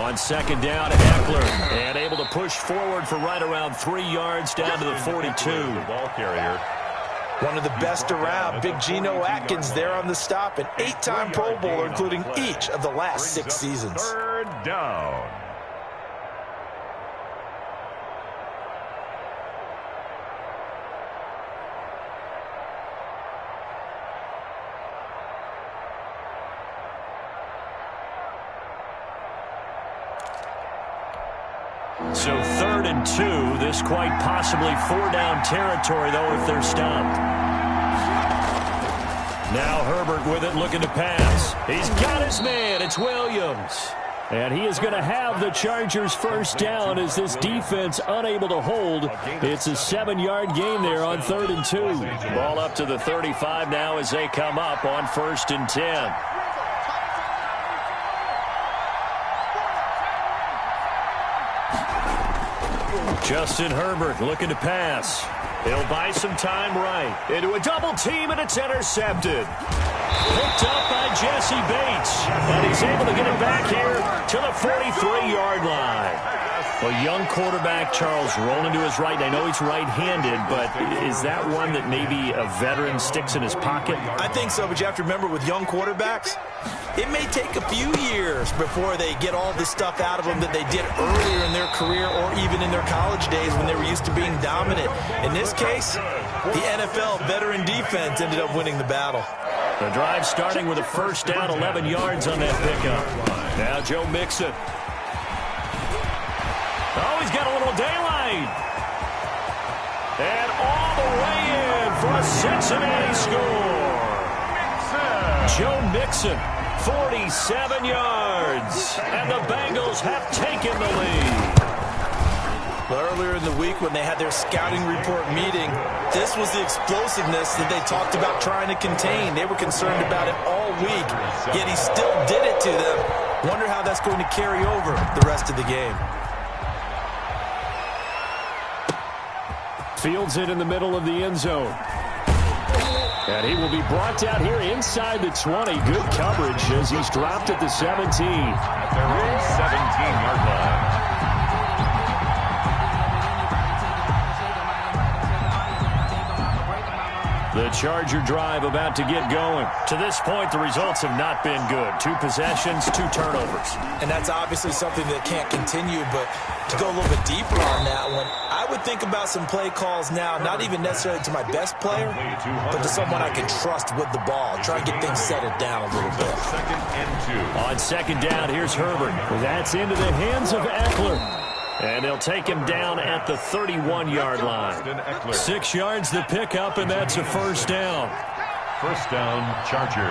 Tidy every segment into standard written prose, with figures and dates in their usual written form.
On second down, Eckler, and able to push forward for right around 3 yards down to the 42. Ball carrier. One of the best around, Big Geno Atkins there on the stop, an 8-time Pro Bowler, including each of the last 6 seasons. Third down. So 3rd and 2. This quite possibly 4-down territory, though, if they're stopped. Now Herbert with it, looking to pass. He's got his man. It's Williams. And he is going to have the Chargers first down as this defense unable to hold. It's a 7-yard gain there on 3rd and 2. Ball up to the 35 now as they come up on 1st and 10. Justin Herbert looking to pass. He'll buy some time right. Into a double team, and it's intercepted. Picked up by Jesse Bates. And he's able to get it back here to the 43-yard line. Well, young quarterback Charles rolling to his right. I know he's right-handed, but is that one that maybe a veteran sticks in his pocket? I think so, but you have to remember with young quarterbacks, it may take a few years before they get all the stuff out of them that they did earlier in their career or even in their college days when they were used to being dominant. In this case, the NFL veteran defense ended up winning the battle. The drive starting with a first down, 11 yards on that pickup. Now Joe Mixon. Oh, he's got a little daylight. And all the way in for a Cincinnati score. Joe Mixon, 47 yards. And the Bengals have taken the lead. Well, earlier in the week when they had their scouting report meeting, this was the explosiveness that they talked about trying to contain. They were concerned about it all week, yet he still did it to them. Wonder how that's going to carry over the rest of the game. Fields it in the middle of the end zone. And he will be brought down here inside the 20. Good coverage as he's dropped at the 17. At their own 17-yard line. The Charger drive about to get going. To this point, the results have not been good. 2 possessions, 2 turnovers. And that's obviously something that can't continue, but to go a little bit deeper on that one, I would think about some play calls now, not even necessarily to my best player, but to someone I can trust with the ball. Try and get things settled down a little bit. 2nd and 2. On second down, here's Herbert. That's into the hands of Eckler. And they'll take him down at the 31-yard line. 6 yards the pickup, and that's a first down. First down, Chargers.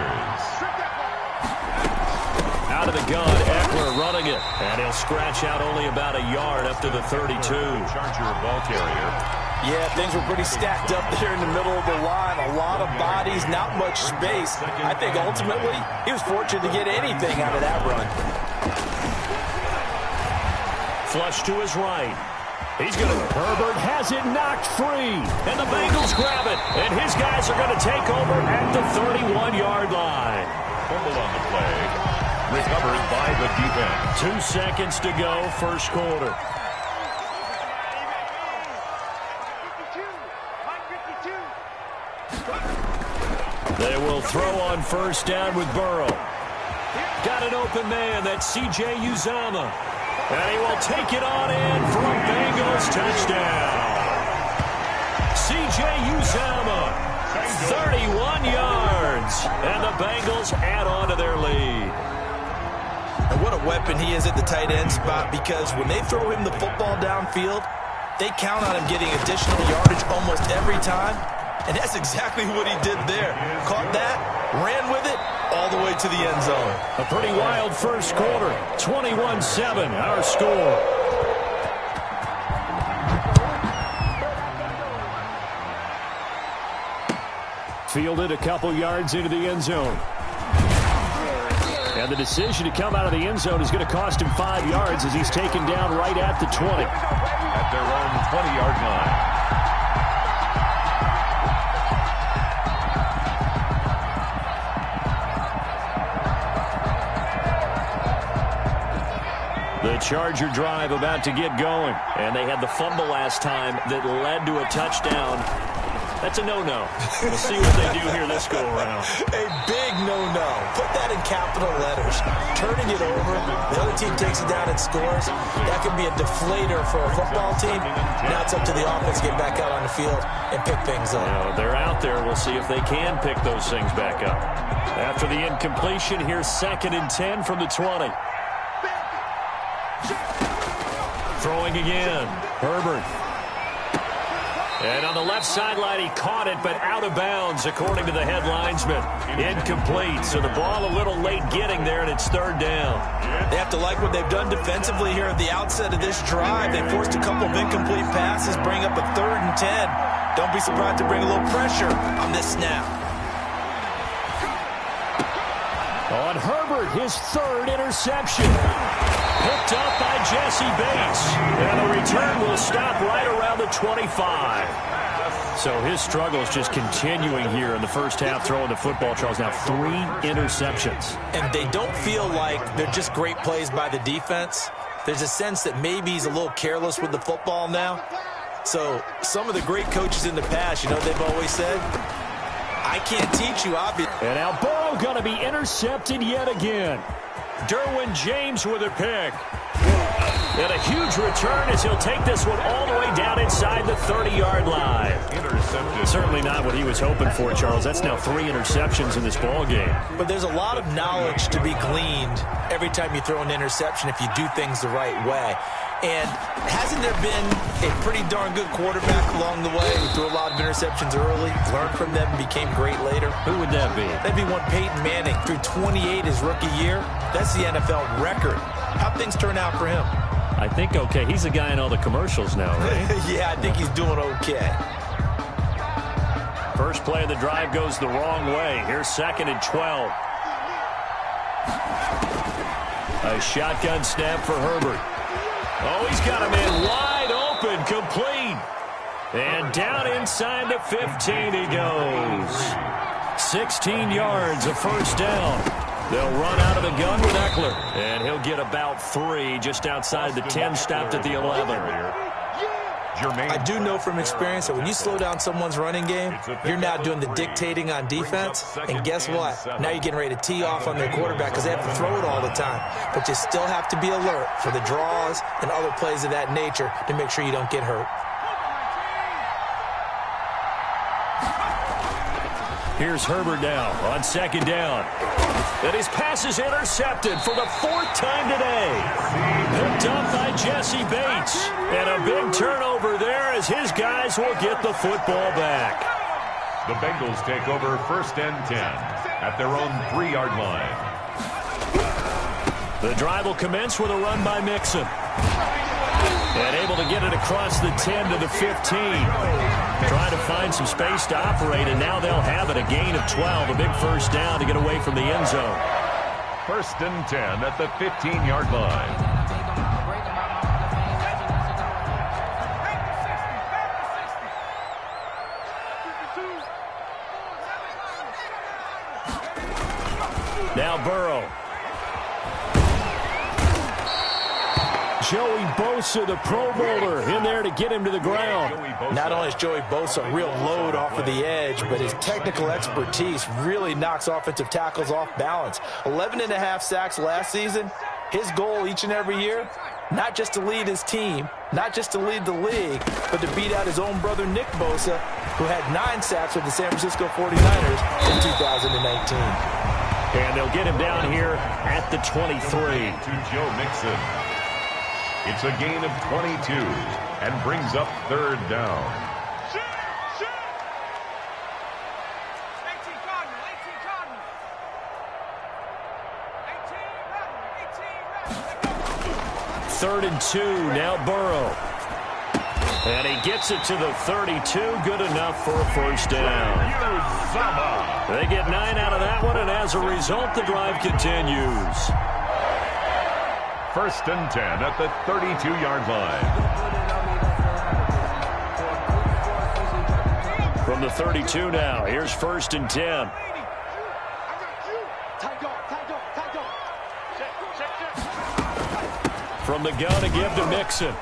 Out of the gun, Eckler running it. And he'll scratch out only about a yard up to the 32. Charger ball carrier. Yeah, things were pretty stacked up there in the middle of the line. A lot of bodies, not much space. I think ultimately he was fortunate to get anything out of that run. Flush to his right. He's going to... Herbert has it knocked free. And the Bengals grab it. And his guys are going to take over at the 31-yard line. Fumble on the play. Recovered by the defense. 2 seconds to go, first quarter. They will throw on first down with Burrow. Got an open man. That's C.J. Uzomah. And he will take it on in for a Bengals touchdown. C.J. Uzomah, 31 yards. And the Bengals add on to their lead. And what a weapon he is at the tight end spot, because when they throw him the football downfield, they count on him getting additional yardage almost every time. And that's exactly what he did there. Caught that, ran with it, all the way to the end zone. A pretty wild first quarter. 21-7, our score. Fielded a couple yards into the end zone. And the decision to come out of the end zone is going to cost him 5 yards as he's taken down right at the 20. At their own 20-yard line. The Charger drive about to get going. And they had the fumble last time that led to a touchdown. That's a no-no. We'll see what they do here this go-around. A big no-no. Put that in capital letters. Turning it over, the other team takes it down and scores. That can be a deflator for a football team. Now it's up to the offense to get back out on the field and pick things up. They're out there. We'll see if they can pick those things back up. After the incompletion, here's 2nd and 10 from the 20. Throwing again. Herbert. And on the left sideline, he caught it, but out of bounds, according to the head linesman. Incomplete, so the ball a little late getting there, and it's 3rd down. They have to like what they've done defensively here at the outset of this drive. They forced a couple of incomplete passes, bring up a 3rd and 10. Don't be surprised to bring a little pressure on this snap. On Herbert, his 3rd interception. Picked up by Jesse Bates. And the return will stop right around the 25. So his struggles just continuing here in the first half throwing the football, Charles. Now 3 interceptions. And they don't feel like they're just great plays by the defense. There's a sense that maybe he's a little careless with the football now. So some of the great coaches in the past, you know what they've always said? I can't teach you, obviously. And now Burrow going to be intercepted yet again. Derwin James with a pick. And a huge return as he'll take this one all the way down inside the 30-yard line. Intercepted. Certainly not what he was hoping for, Charles. That's now 3 interceptions in this ball game. But there's a lot of knowledge to be gleaned every time you throw an interception if you do things the right way. And hasn't there been a pretty darn good quarterback along the way who threw a lot of interceptions early, learned from them, and became great later? Who would that be? That'd be one Peyton Manning. Threw 28 his rookie year. That's the NFL record. How'd things turn out for him? I think okay. He's the guy in all the commercials now, right? Yeah, I think he's doing okay. First play of the drive goes the wrong way. Here's 2nd and 12. A shotgun snap for Herbert. Oh, he's got him in wide open, complete. And down inside the 15 he goes. 16 yards, a first down. They'll run out of the gun with Eckler. And he'll get about 3 just outside the 10, stopped at the 11. I do know from experience that when you slow down someone's running game, you're now doing the dictating on defense. And guess what? Now you're getting ready to tee off on their quarterback because they have to throw it all the time. But you still have to be alert for the draws and other plays of that nature to make sure you don't get hurt. Here's Herbert now on 2nd down. And his pass is intercepted for the 4th time today. Picked up by Jesse Bates. And a big turnover there as his guys will get the football back. The Bengals take over 1st and 10 at their own 3-yard line. The drive will commence with a run by Mixon. And able to get it across the 10 to the 15. Trying to find some space to operate, and now they'll have it. A gain of 12, a big first down to get away from the end zone. 1st and 10 at the 15-yard line. Now Burrow. Joey Bosa, the Pro Bowler, in there to get him to the ground. Not only is Joey Bosa a real load off of the edge, but his technical expertise really knocks offensive tackles off balance. 11.5 sacks last season. His goal each and every year, not just to lead his team, not just to lead the league, but to beat out his own brother Nick Bosa, who had 9 sacks with the San Francisco 49ers in 2019. And they'll get him down here at the 23. To Joe Mixon. It's a gain of 22 and brings up 3rd down. Third and 2, now Burrow. And he gets it to the 32, good enough for a first down. They get 9 out of that one, and as a result, the drive continues. 1st and 10 at the 32-yard line. From the 32 now, here's 1st and 10. From the gun to give to Mixon.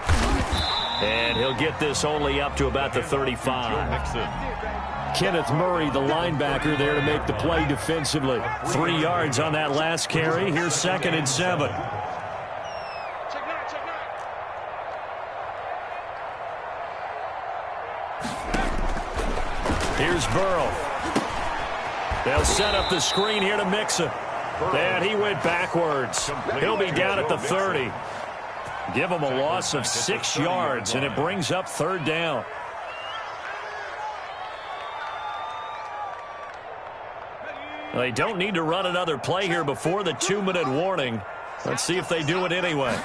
And he'll get this only up to about the 35. Kenneth Murray, the linebacker, there to make the play defensively. 3 yards on that last carry. Here's 2nd and 7. Here's Burrow. They'll set up the screen here to Mixon. And he went backwards. He'll be down at the 30. Give him a loss of 6 yards, and it brings up 3rd down. They don't need to run another play here before the 2-minute warning. Let's see if they do it anyway.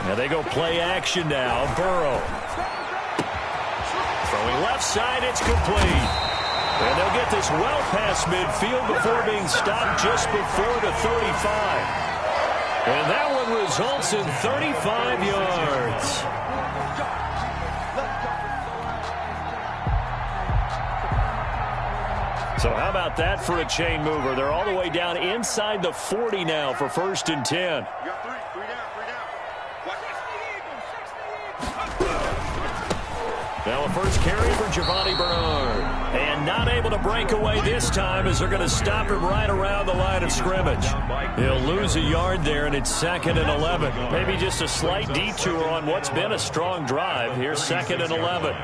Now they go play action now. Burrow. Throwing left side, it's complete. And they'll get this well past midfield before being stopped just before the 35. And that one results in 35 yards. So how about that for a chain mover? They're all the way down inside the 40 now for 1st and 10. Now a first carry for Giovanni Bernard. And not able to break away this time as they're going to stop him right around the line of scrimmage. He'll lose a yard there, and it's 2nd and 11. Maybe just a slight detour on what's been a strong drive. Here's 2nd and 11.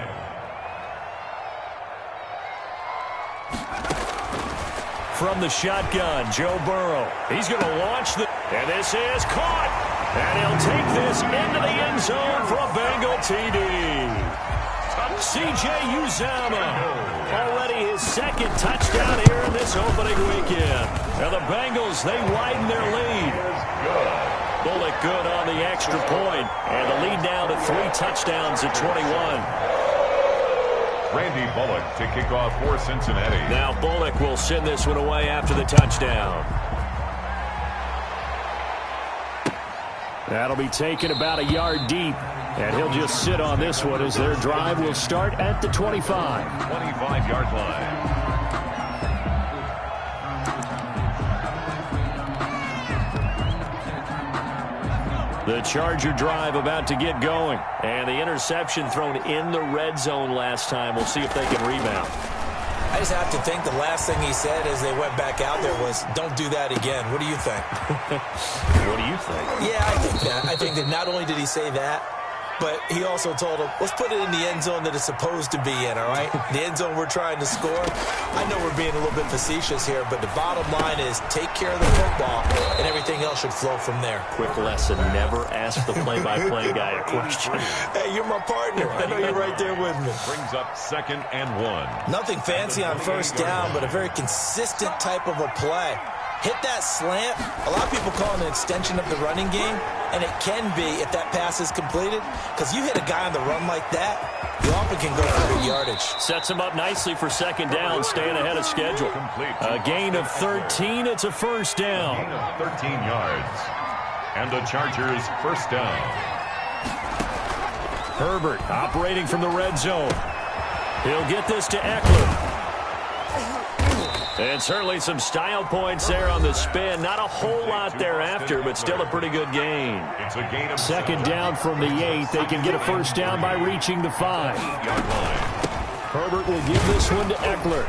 From the shotgun, Joe Burrow. He's going to launch the... And this is caught. And he'll take this into the end zone for a Bengal TD. C.J. Uzomah, already his 2nd touchdown here in this opening weekend. Now the Bengals, they widen their lead. Bullock good on the extra point, and the lead now to 3 touchdowns at 21. Randy Bullock to kick off for Cincinnati. Now Bullock will send this one away after the touchdown. That'll be taken about a yard deep. And he'll just sit on this one as their drive will start at the 25. 25-yard line. The Charger drive about to get going. And the interception thrown in the red zone last time. We'll see if they can rebound. I just have to think the last thing he said as they went back out there was, don't do that again. What do you think? What do you think? Yeah, I think that. I think that not only did he say that, but he also told him, let's put it in the end zone that it's supposed to be in, all right? The end zone we're trying to score. I know we're being a little bit facetious here, but the bottom line is take care of the football, and everything else should flow from there. Quick lesson, never ask the play-by-play guy a question. Hey, you're my partner. I know you're right there with me. Brings up 2nd and 1. Nothing fancy on 1st down, but a very consistent type of a play. Hit that slant. A lot of people call it an extension of the running game, and it can be if that pass is completed, because you hit a guy on the run like that, you often can go for good yardage. Sets him up nicely for 2nd down, staying ahead of schedule. A gain of 13, it's a 1st down. Gain of 13 yards. And the Chargers 1st down. Herbert operating from the red zone. He'll get this to Eckler. And certainly some style points there on the spin. Not a whole lot thereafter, but still a pretty good gain. It's a gain of 2nd down from the 8. They can get a 1st down by reaching the 5. Herbert will give this one to Eckler.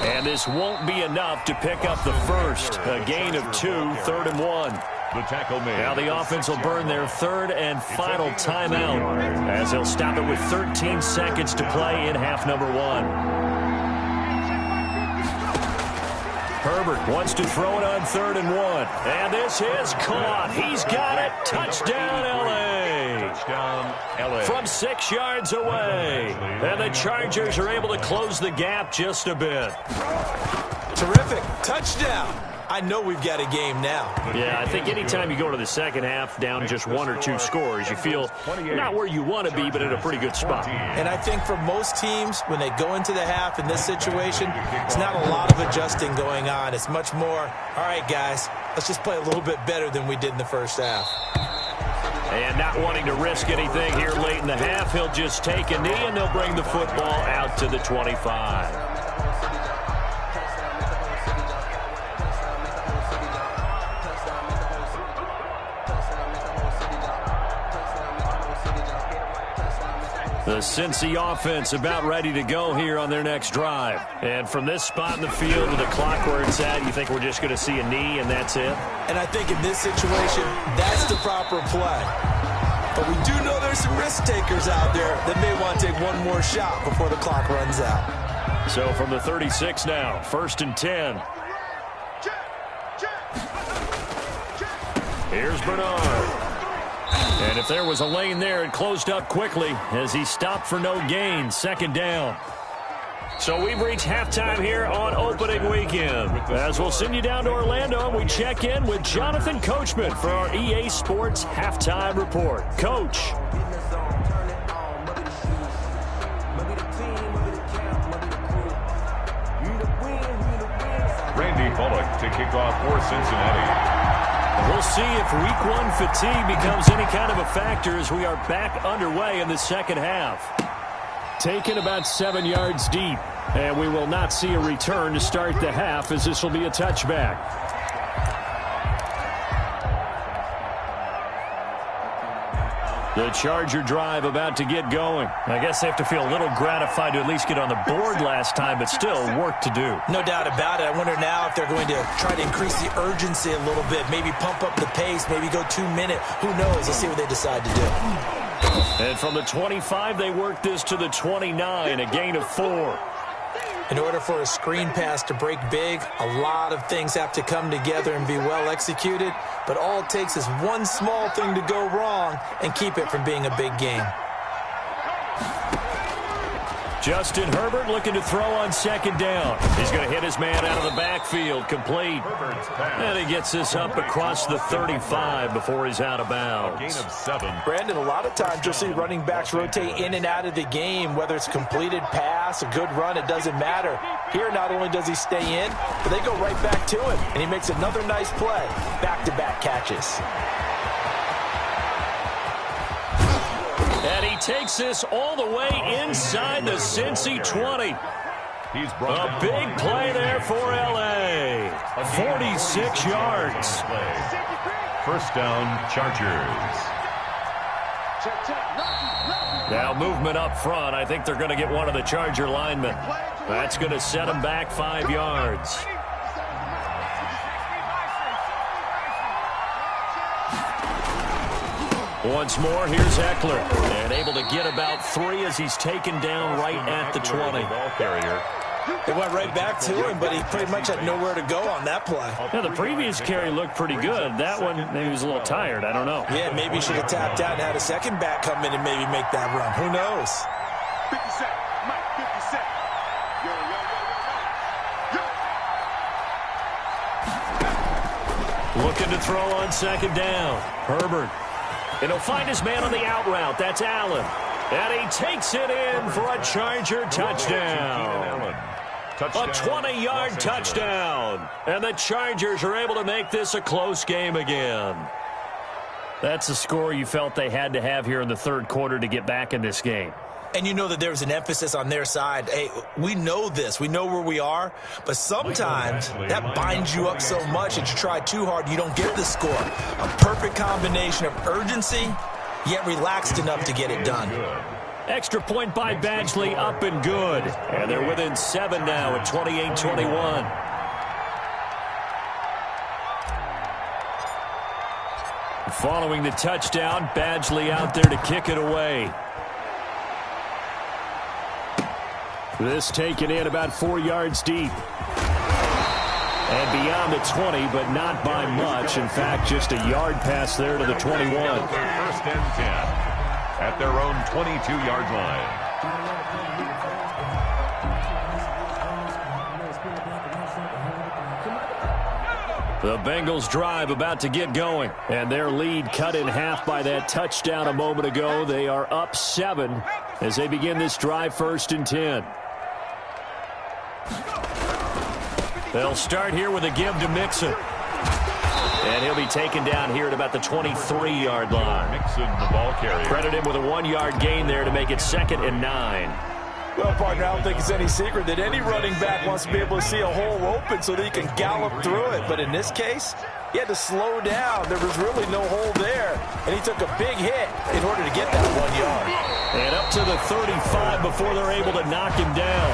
And this won't be enough to pick up the 1st. A gain of 2, 3rd and 1. The tackle made. Now the offense will burn their 3rd and final timeout as they'll stop it with 13 seconds to play in half number 1. Herbert wants to throw it on 3rd and 1. And this is caught. He's got it. Touchdown, L.A. Touchdown, L.A. From 6 yards away. And the Chargers are able to close the gap just a bit. Terrific. Touchdown. I know we've got a game now. Yeah, I think anytime you go to the second half down just 1 or 2 scores, you feel not where you want to be, but in a pretty good spot. And I think for most teams, when they go into the half in this situation, it's not a lot of adjusting going on. It's much more, all right, guys, let's just play a little bit better than we did in the first half. And not wanting to risk anything here late in the half, he'll just take a knee, and they'll bring the football out to the 25. The Cincy offense about ready to go here on their next drive. And from this spot in the field with the clock where it's at, you think we're just going to see a knee and that's it? And I think in this situation, that's the proper play. But we do know there's some risk takers out there that may want to take one more shot before the clock runs out. So from the 36 now, 1st and 10. Here's Bernard. And if there was a lane there, it closed up quickly as he stopped for no gain. 2nd down. So we've reached halftime here on opening weekend. As we'll send you down to Orlando, and we check in with Jonathan Coachman for our EA Sports Halftime Report. Coach. Randy Bullock to kick off for Cincinnati. We'll see if week 1 fatigue becomes any kind of a factor as we are back underway in the second half. Taken about 7 yards deep, and we will not see a return to start the half as this will be a touchback. The Charger drive about to get going. I guess they have to feel a little gratified to at least get on the board last time, but still work to do. No doubt about it. I wonder now if they're going to try to increase the urgency a little bit, maybe pump up the pace, maybe go 2-minute. Who knows? Let's see what they decide to do. And from the 25, they work this to the 29, a gain of 4. In order for a screen pass to break big, a lot of things have to come together and be well executed. But all it takes is one small thing to go wrong and keep it from being a big game. Justin Herbert looking to throw on 2nd down. He's going to hit his man out of the backfield, complete. And he gets this up across the 35 before he's out of bounds. Gain of 7. Brandon, a lot of times you'll see running backs rotate in and out of the game, whether it's completed pass, a good run, it doesn't matter. Here, not only does he stay in, but they go right back to him, and he makes another nice play. Back-to-back catches. And he takes this all the way inside the Cincy 20. A big play there for L.A. 46 yards. 1st down, Chargers. Now movement up front. I think they're going to get one of the Charger linemen. That's going to set them back 5 yards. Once more, here's Eckler. And able to get about 3 as he's taken down right at the 20. Ball carrier. They went right back to him, but he pretty much had nowhere to go on that play. Yeah, the previous carry looked pretty good. That one, maybe he was a little tired. I don't know. Yeah, maybe he should have tapped out and had a second back come in and maybe make that run. Who knows? 50 Cent, Mike, 50 Cent. Yo, yo, yo, yo, yo. Looking to throw on 2nd down. Herbert. And he'll find his man on the out route. That's Allen. And he takes it in for a Charger touchdown. A 20-yard touchdown. And the Chargers are able to make this a close game again. That's the score you felt they had to have here in the 3rd quarter to get back in this game. And you know that there's an emphasis on their side. Hey, we know this. We know where we are. But sometimes that binds you up so much that you try too hard, you don't get the score. A perfect combination of urgency, yet relaxed enough to get it done. Extra point by Badgley, up and good. And they're within 7 now at 28-21. Following the touchdown, Badgley out there to kick it away. This taken in about 4 yards deep. And beyond the 20, but not by much. In fact, just a yard pass there to the 21. 1st and 10 at their own 22-yard line. The Bengals drive about to get going. And their lead cut in half by that touchdown a moment ago. They are up 7 as they begin this drive 1st and 10. They'll start here with a give to Mixon. And he'll be taken down here at about the 23-yard line. Mixon, the ball carrier. Credit him with a 1-yard gain there to make it 2nd and 9. Well, partner, I don't think it's any secret that any running back wants to be able to see a hole open so that he can gallop through it. But in this case, he had to slow down. There was really no hole there, and he took a big hit in order to get that 1 yard. And up to the 35 before they're able to knock him down.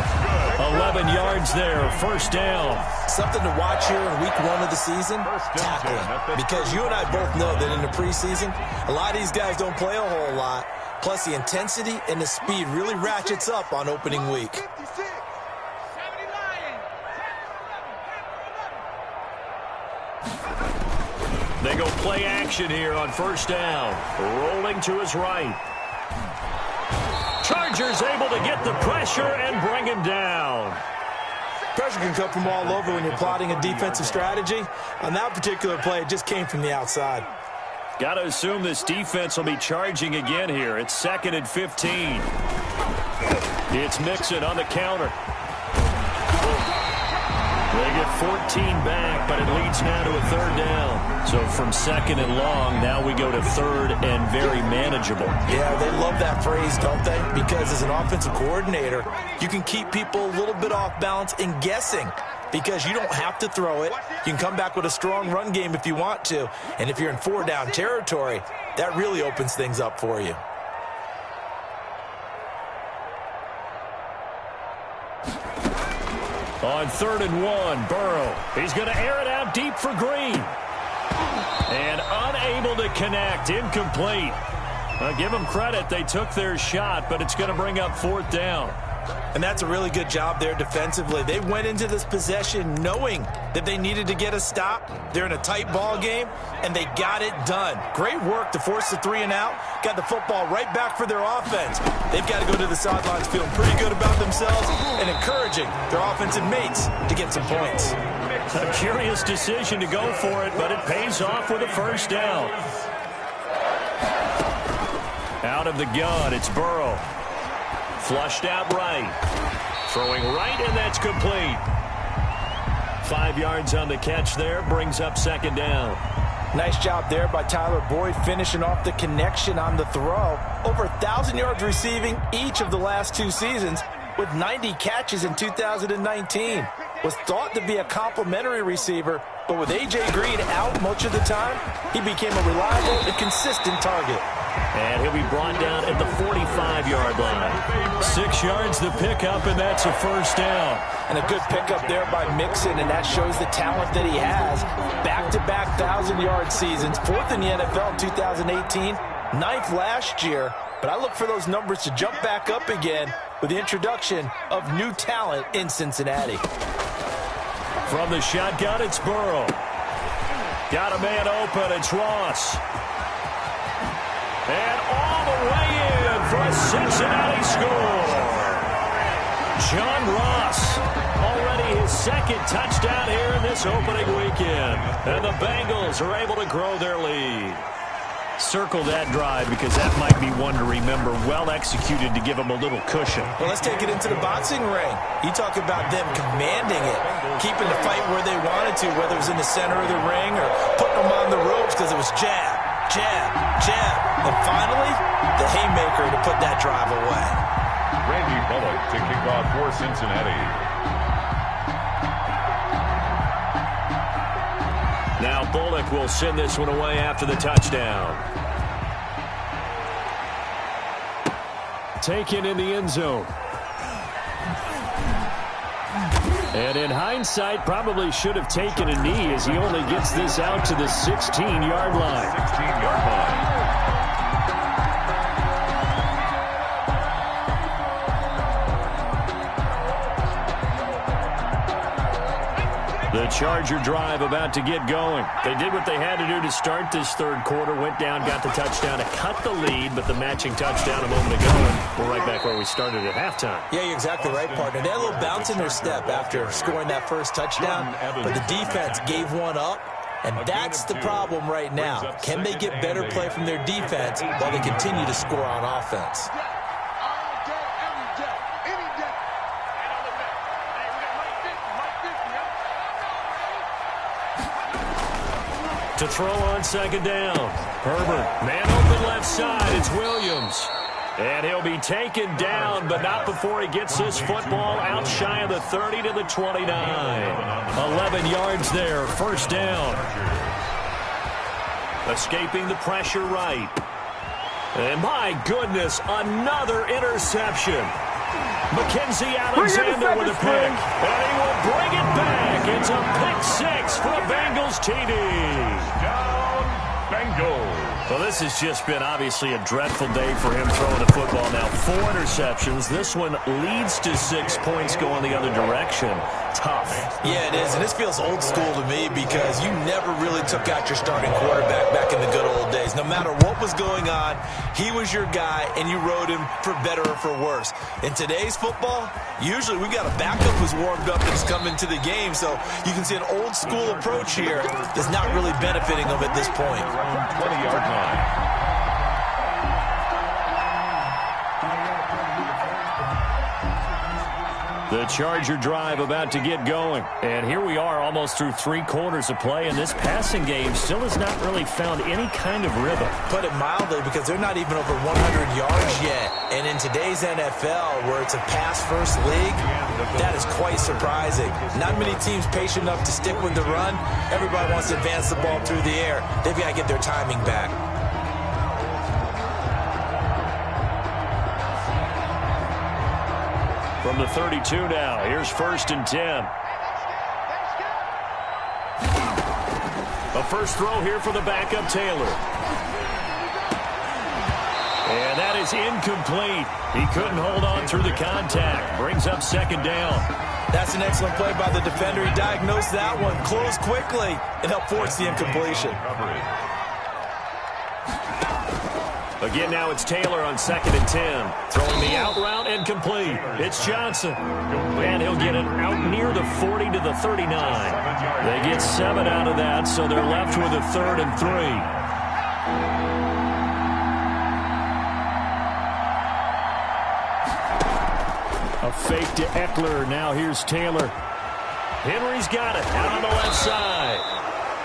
11 yards there, first down. Something to watch here in week 1 of the season, tackling. Because you and I both know that in the preseason, a lot of these guys don't play a whole lot. Plus, the intensity and the speed really ratchets up on opening week. They go play action here on first down. Rolling to his right. Chargers able to get the pressure and bring him down. Pressure can come from all over when you're plotting a defensive strategy. On that particular play, it just came from the outside. Got to assume this defense will be charging again here. It's 2nd and 15. It's Mixon on the counter. They get 14 back, but it leads now to a 3rd down. So from 2nd and long, now we go to 3rd and very manageable. Yeah, they love that phrase, don't they? Because as an offensive coordinator, you can keep people a little bit off balance and guessing. Because you don't have to throw it. You can come back with a strong run game if you want to. And if you're in 4-down territory, that really opens things up for you. On 3rd and 1, Burrow. He's going to air it out deep for Green. And unable to connect, incomplete. Well, give them credit. They took their shot, but it's going to bring up 4th down. And that's a really good job there defensively. They went into this possession knowing that they needed to get a stop. They're in a tight ball game, and they got it done. Great work to force the 3 and out. Got the football right back for their offense. They've got to go to the sidelines feeling pretty good about themselves and encouraging their offensive mates to get some points. A curious decision to go for it, but it pays off with a 1st down. Out of the gun, it's Burrow. Flushed out right. Throwing right, and that's complete. 5 yards on the catch there. Brings up 2nd down. Nice job there by Tyler Boyd finishing off the connection on the throw. Over 1,000 yards receiving each of the last 2 seasons with 90 catches in 2019. Was thought to be a complimentary receiver, but with A.J. Green out much of the time, he became a reliable and consistent target. And he'll be brought down at the 45-yard line. 6 yards the pickup, and that's a 1st down. And a good pickup there by Mixon, and that shows the talent that he has. Back-to-back 1,000-yard seasons, 4th in the NFL in 2018, 9th last year. But I look for those numbers to jump back up again with the introduction of new talent in Cincinnati. From the shotgun, it's Burrow. Got a man open, it's Ross. And all the way in for a Cincinnati score. John Ross, already his 2nd touchdown here in this opening weekend. And the Bengals are able to grow their lead. Circle that drive because that might be one to remember. Well executed to give them a little cushion. Well, let's take it into the boxing ring. You talk about them commanding it, keeping the fight where they wanted to, whether it was in the center of the ring or putting them on the ropes because it was jab, jab, jab. And finally, the haymaker to put that drive away. Randy Bullock to kick off for Cincinnati. Now Bullock will send this one away after the touchdown. Taken in the end zone. And in hindsight, probably should have taken a knee as he only gets this out to the 16-yard line. 16-yard line. The Charger drive about to get going. They did what they had to do to start this 3rd quarter. Went down, got the touchdown to cut the lead, but the matching touchdown a moment ago, and we're right back where we started at halftime. Yeah, you're exactly right, partner. They had a little bounce in their step after scoring that first touchdown, but the defense gave one up, and that's the problem right now. Can they get better play from their defense while they continue to score on offense? To throw on 2nd down. Herbert, man open left side. It's Williams. And he'll be taken down, but not before he gets this football out shy of the 30 to the 29. 11 yards there, first down. Escaping the pressure right. And my goodness, another interception. Mackenzie Alexander with a pick. And he will bring it back. It's a pick six for a Bengals TD. Down, Bengals. Well, this has just been obviously a dreadful day for him throwing the football. Now, 4 interceptions. This one leads to 6 points going the other direction. Tough. Yeah, it is, and this feels old school to me because you never really took out your starting quarterback back in the good old days. No matter what was going on, he was your guy, and you rode him for better or for worse. In today's football, usually we've got a backup who's warmed up and has come into the game, so you can see an old school approach here is not really benefiting him at this point. 20-yard line. The Charger drive about to get going. And here we are almost through 3 quarters of play, and this passing game still has not really found any kind of rhythm. Put it mildly, because they're not even over 100 yards yet. And in today's NFL, where it's a pass-first league, that is quite surprising. Not many teams patient enough to stick with the run. Everybody wants to advance the ball through the air. They've got to get their timing back. From the 32 now, here's 1st and 10. A first throw here for the backup, Taylor. And that is incomplete. He couldn't hold on through the contact. Brings up 2nd down. That's an excellent play by the defender. He diagnosed that one, closed quickly, and helped force the incompletion. Again, now it's Taylor on 2nd and 10. Throwing the out route and complete. It's Johnson. And he'll get it out near the 40 to the 39. They get 7 out of that, so they're left with a 3rd and 3. A fake to Eckler. Now here's Taylor. Henry's got it out on the left side.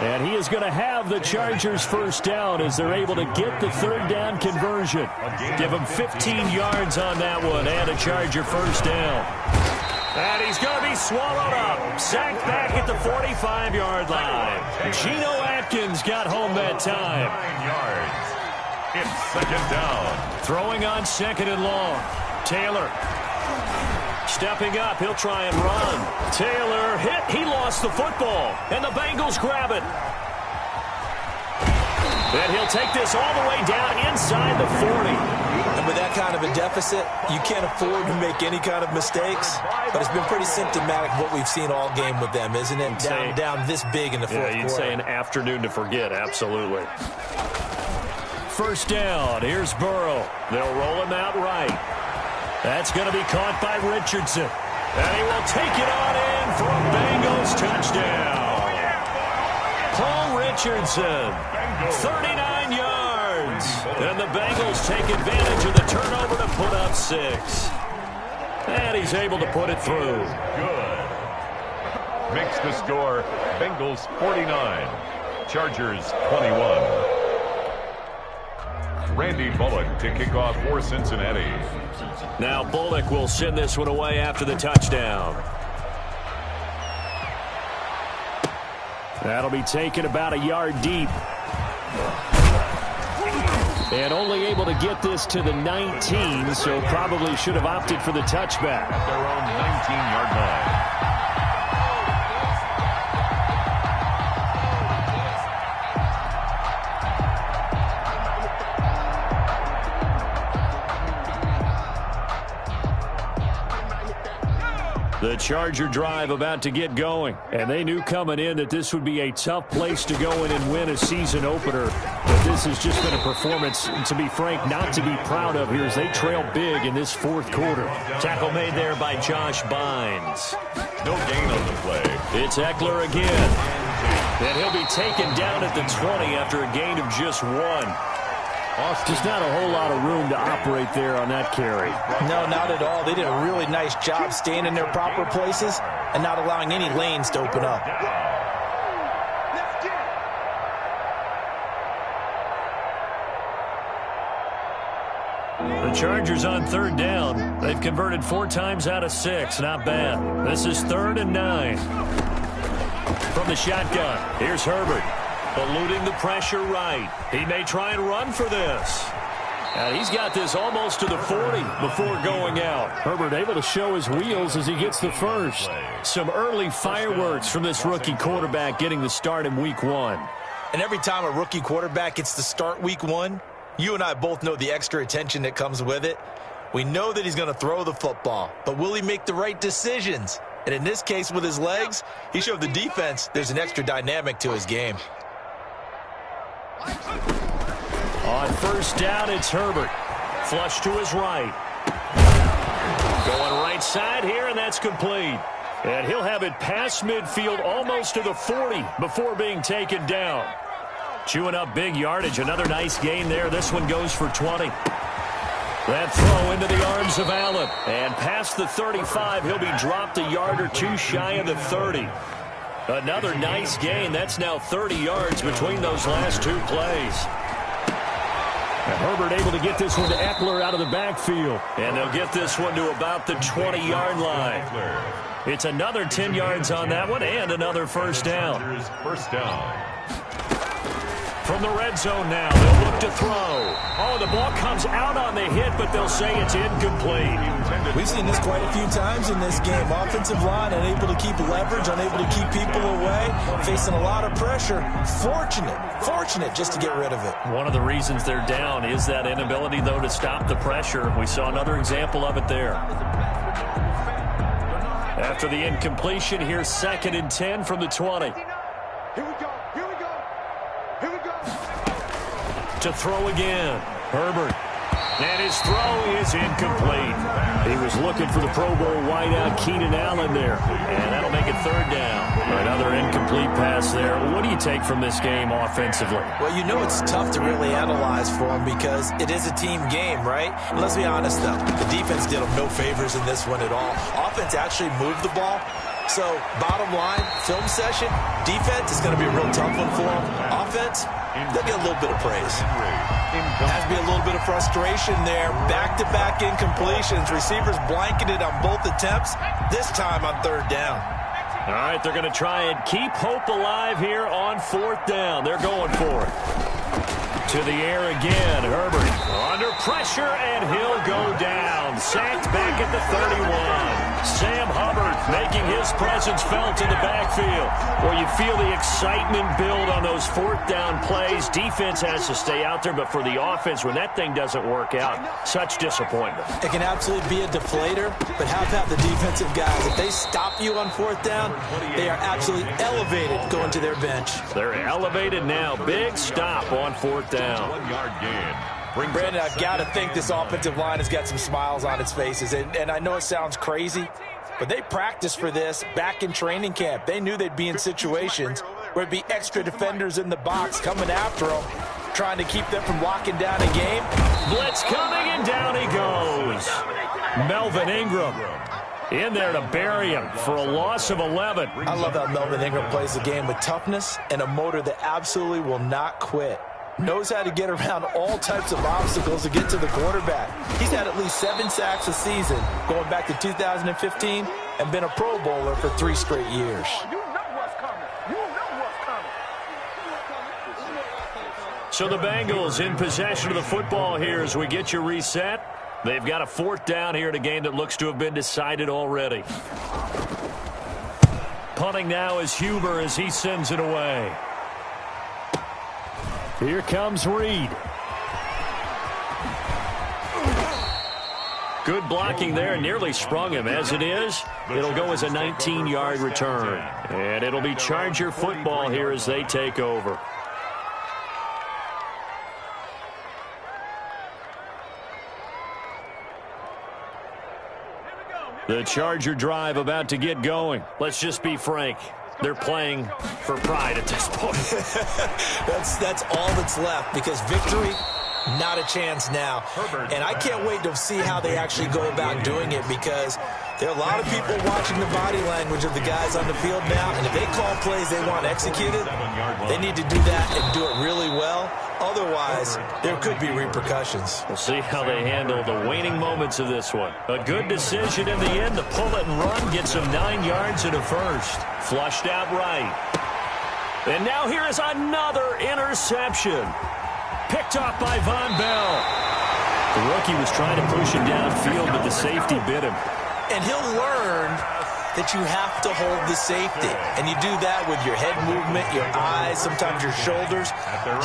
And he is going to have the Chargers first down as they're able to get the 3rd down conversion. Give him 15 yards on that one and a Charger first down. And he's going to be swallowed up. Sacked back at the 45-yard line. Geno Atkins got home that time. 9 yards. It's 2nd down. Throwing on 2nd and long. Taylor. Stepping up, he'll try and run. Taylor hit, he lost the football, and the Bengals grab it. And he'll take this all the way down inside the 40. And with that kind of a deficit, you can't afford to make any kind of mistakes. But it's been pretty symptomatic of what we've seen all game with them, isn't it? Down this big in the fourth quarter. Yeah, you'd say an afternoon to forget, absolutely. First down, here's Burrow. They'll roll him out right. That's going to be caught by Richardson. And he will take it on in for a Bengals touchdown. Paul Richardson, 39 yards. And the Bengals take advantage of the turnover to put up 6. And he's able to put it through. Good. Makes the score Bengals 49, Chargers 21. Randy Bullock to kick off for Cincinnati. Now Bullock will send this one away after the touchdown. That'll be taken about a yard deep. And only able to get this to the 19, so probably should have opted for the touchback. At their own 19-yard line. The Charger drive about to get going. And they knew coming in that this would be a tough place to go in and win a season opener. But this has just been a performance, to be frank, not to be proud of here as they trail big in this 4th quarter. Tackle made there by Josh Bynes. No gain on the play. It's Eckler again. And he'll be taken down at the 20 after a gain of just 1. Just not a whole lot of room to operate there on that carry. No, not at all. They did a really nice job staying in their proper places and not allowing any lanes to open up. The Chargers on third down. They've converted 4 times out of 6. Not bad. This is 3rd and 9. From the shotgun, here's Herbert. Eluding the pressure right. He may try and run for this. And he's got this almost to the 40 before going out. Herbert able to show his wheels as he gets the first. Some early fireworks from this rookie quarterback getting the start in week 1. And every time a rookie quarterback gets to start week 1, you and I both know the extra attention that comes with it. We know that he's going to throw the football, but will he make the right decisions? And in this case, with his legs, he showed the defense there's an extra dynamic to his game. On first down, it's Herbert. Flush to his right. Going right side here, and that's complete. And he'll have it past midfield almost to the 40 before being taken down. Chewing up big yardage. Another nice gain there. This one goes for 20. That throw into the arms of Allen. And past the 35, he'll be dropped a yard or 2 shy of the 30. Another nice gain. That's now 30 yards between those last 2 plays. And Herbert able to get this one to Eckler out of the backfield. And they'll get this one to about the 20-yard line. It's another 10 yards on that one and another first down. From the red zone now, they'll look to throw. Oh, the ball comes out on the hit, but they'll say it's incomplete. We've seen this quite a few times in this game. Offensive line unable to keep leverage, unable to keep people away, facing a lot of pressure. Fortunate just to get rid of it. One of the reasons they're down is that inability, though, to stop the pressure. We saw another example of it there. After the incompletion, here's 2nd and 10 from the 20. Here we go. To throw again. Herbert. And his throw is incomplete. He was looking for the Pro Bowl wideout Keenan Allen there. And that'll make it 3rd down. Another incomplete pass there. What do you take from this game offensively? Well, you know it's tough to really analyze for him because it is a team game, right? And let's be honest, though. The defense did him no favors in this one at all. Offense actually moved the ball. So, bottom line, film session, defense is going to be a real tough one for them. Offense, they'll get a little bit of praise. Has to be a little bit of frustration there. Back-to-back incompletions. Receivers blanketed on both attempts, this time on 3rd down. All right, they're going to try and keep hope alive here on 4th down. They're going for it. To the air again, Herbert under pressure, and he'll go down. Sacked back at the 31. Sam Hubbard making his presence felt in the backfield. Well, you feel the excitement build on those 4th down plays. Defense has to stay out there, but for the offense, when that thing doesn't work out, such disappointment. It can absolutely be a deflator, but how about the defensive guys? If they stop you on 4th down, they are absolutely elevated going to their bench. They're elevated now. Big stop on 4th down. 1-yard gain. Brandon, I've got to think this offensive line has got some smiles on its faces. And I know it sounds crazy, but they practiced for this back in training camp. They knew they'd be in situations where it'd be extra defenders in the box coming after them, trying to keep them from locking down a game. Blitz coming, and down he goes. Melvin Ingram in there to bury him for a loss of 11. I love how Melvin Ingram plays the game with toughness and a motor that absolutely will not quit. Knows how to get around all types of obstacles to get to the quarterback. He's had at least 7 sacks a season going back to 2015 and been a Pro Bowler for 3 straight years. So the Bengals in possession of the football here as we get you reset. They've got a 4th down here in a game that looks to have been decided already. Punting now is Huber as he sends it away. Here comes Reed. Good blocking there, nearly sprung him. As it is, it'll go as a 19-yard return. And it'll be Charger football here as they take over. The Charger drive about to get going. Let's just be frank. They're playing for pride at this point. That's all that's left because victory, not a chance now. And I can't wait to see how they actually go about doing it because There are a lot of people watching the body language of the guys on the field now, and if they call plays they want executed, they need to do that and do it really well. Otherwise, there could be repercussions. We'll see how they handle the waning moments of this one. A good decision in the end to pull it and run, gets him 9 yards and a first. Flushed out right. And now here is another interception. Picked off by Von Bell. The rookie was trying to push him downfield, but the safety bit him. And he'll learn that you have to hold the safety. And you do that with your head movement, your eyes, sometimes your shoulders.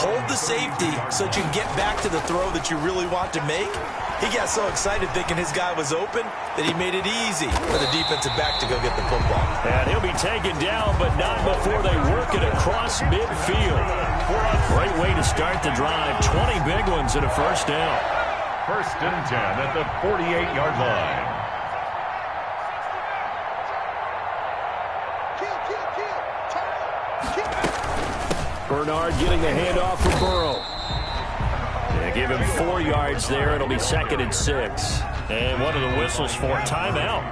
Hold the safety so that you can get back to the throw that you really want to make. He got so excited thinking his guy was open that he made it easy for the defensive back to go get the football. And he'll be taken down, but not before they work it across midfield. Great way to start the drive. 20 big ones and a first down. 1st and 10 at the 48-yard line. Bernard getting the handoff for Burrow. They give him 4 yards there. It'll be 2nd and 6. And one of the whistles for timeout.